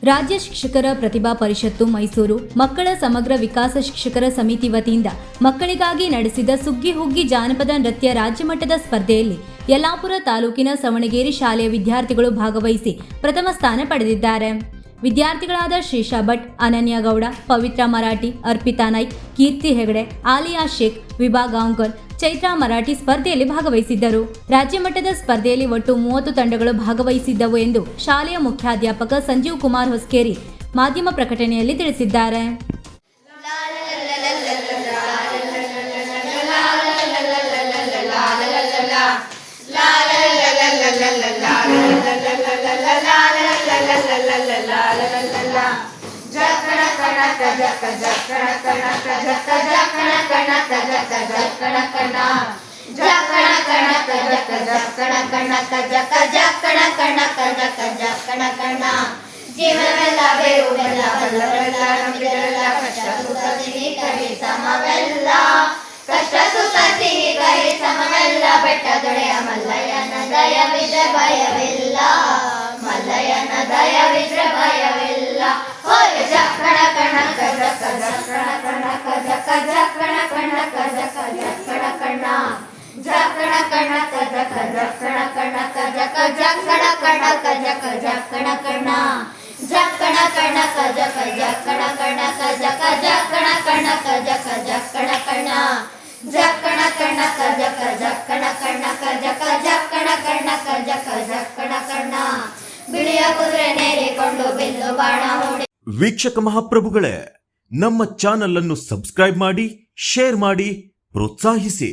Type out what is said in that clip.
ರಾಜ್ಯ ಶಿಕ್ಷಕರ ಪ್ರತಿಭಾ ಪರಿಷತ್ತು ಮೈಸೂರು ಮಕ್ಕಳ ಸಮಗ್ರ ವಿಕಾಸ ಶಿಕ್ಷಕರ ಸಮಿತಿ ವತಿಯಿಂದ ಮಕ್ಕಳಿಗಾಗಿ ನಡೆಸಿದ ಸುಗ್ಗಿ ಹುಗ್ಗಿ ಜಾನಪದ ನೃತ್ಯ ರಾಜ್ಯಮಟ್ಟದ ಸ್ಪರ್ಧೆಯಲ್ಲಿ ಯಲ್ಲಾಪುರ ತಾಲೂಕಿನ ಸವಣಗೇರಿ ಶಾಲೆಯ ವಿದ್ಯಾರ್ಥಿಗಳು ಭಾಗವಹಿಸಿ ಪ್ರಥಮ ಸ್ಥಾನ ಪಡೆದಿದ್ದಾರೆ. ವಿದ್ಯಾರ್ಥಿಗಳಾದ ಶ್ರೀಶಾ ಭಟ್, ಅನನ್ಯ ಗೌಡ, ಪವಿತ್ರ ಮರಾಠಿ, ಅರ್ಪಿತಾ ನಾಯ್ಕ್, ಕೀರ್ತಿ ಹೆಗಡೆ, ಆಲಿಯಾ ಶೇಖ್, ವಿಭಾ ಗಾಂವ್ಕರ್, ಚೈತ್ರಾ ಮರಾಠಿ ಸ್ಪರ್ಧೆಯಲ್ಲಿ ಭಾಗವಹಿಸಿದ್ದರು. ರಾಜ್ಯ ಮಟ್ಟದ ಸ್ಪರ್ಧೆಯಲ್ಲಿ ಒಟ್ಟು 30 ತಂಡಗಳು ಭಾಗವಹಿಸಿದ್ದವು ಎಂದು ಶಾಲೆಯ ಮುಖ್ಯಾಧ್ಯಾಪಕ ಸಂಜೀವ್ ಕುಮಾರ್ ಹೊಸ್ಕೇರಿ ಮಾಧ್ಯಮ ಪ್ರಕಟಣೆಯಲ್ಲಿ ತಿಳಿಸಿದ್ದಾರೆ. ಜೀವನವೆಲ್ಲ ಬೇರುವೆಲ್ಲ ಬಲ್ಲವೆಲ್ಲ ನಂಬಿದರೆಲ್ಲ ಕಷ್ಟ ಸುಖ ಸಿಹಿ ಕಹಿ ಸಮವೆಲ್ಲ ಕಷ್ಟ ಸುಖ ಸಿಹಿ ಕಹಿ ಸಮವೆಲ್ಲ ಬೆಟ್ಟ ದೊಡೆಯ ಮಲ್ಲಯ್ಯನ ದಯವಿದ್ರೆ ಭಯವಿಲ್ಲ ಮಲ್ಲಯ್ಯನ ದಯವಿದ್ರೆ ಭಯವಿಲ್ಲ ಹೋಯ್ ಜಕ್ಕಣ ಕಣಕ ಜಕ್ಕ ಜಕ್ಕಣ ಕಣಕ ಜಕ್ಕ ಜಕ್ಕಣ ಕಣಕ ಜಕ್ಕ ಜಕ್ಕಣ ಕಣ ಜಕ್ಕಣ ಕಣಕ ಜಕ್ಕ ಜಕ್ಕಣ ಕಣಕ ಜಕ್ಕ ಜಕ್ಕಣ ಕಣಕ ಜಕ್ಕ ಜಕ್ಕಣ ಕಣ ಜಕ್ಕಣ ಕಣಕ ಜಕ್ಕ ಜಕ್ಕಣ ಕಣಕ ಜಕ್ಕ ಜಕ್ಕಣ ಕಣಕ ಜಕ್ಕ ಜಕ್ಕಣ ಕಣ ಜಕ್ಕಣ ಕಣಕ ಜಕ್ಕ ಜಕ್ಕಣ ಕಣಕ ಜಕ್ಕ ಜಕ್ಕಣ ಕಣಕ ಜಕ್ಕ ಜಕ್ಕಣ ಕಣ ಬಿಳಿಯ ಕುದುರೆ ನೇರಿಕೊಂಡು ಬಿಲ್ಲು ಬಾಣ ಹೂಡಿ. ವೀಕ್ಷಕ ಮಹಾಪ್ರಭುಗಳೇ, ನಮ್ಮ ಚಾನಲ್ ಅನ್ನು ಸಬ್ಸ್ಕ್ರೈಬ್ ಮಾಡಿ, ಶೇರ್ ಮಾಡಿ, ಪ್ರೋತ್ಸಾಹಿಸಿ.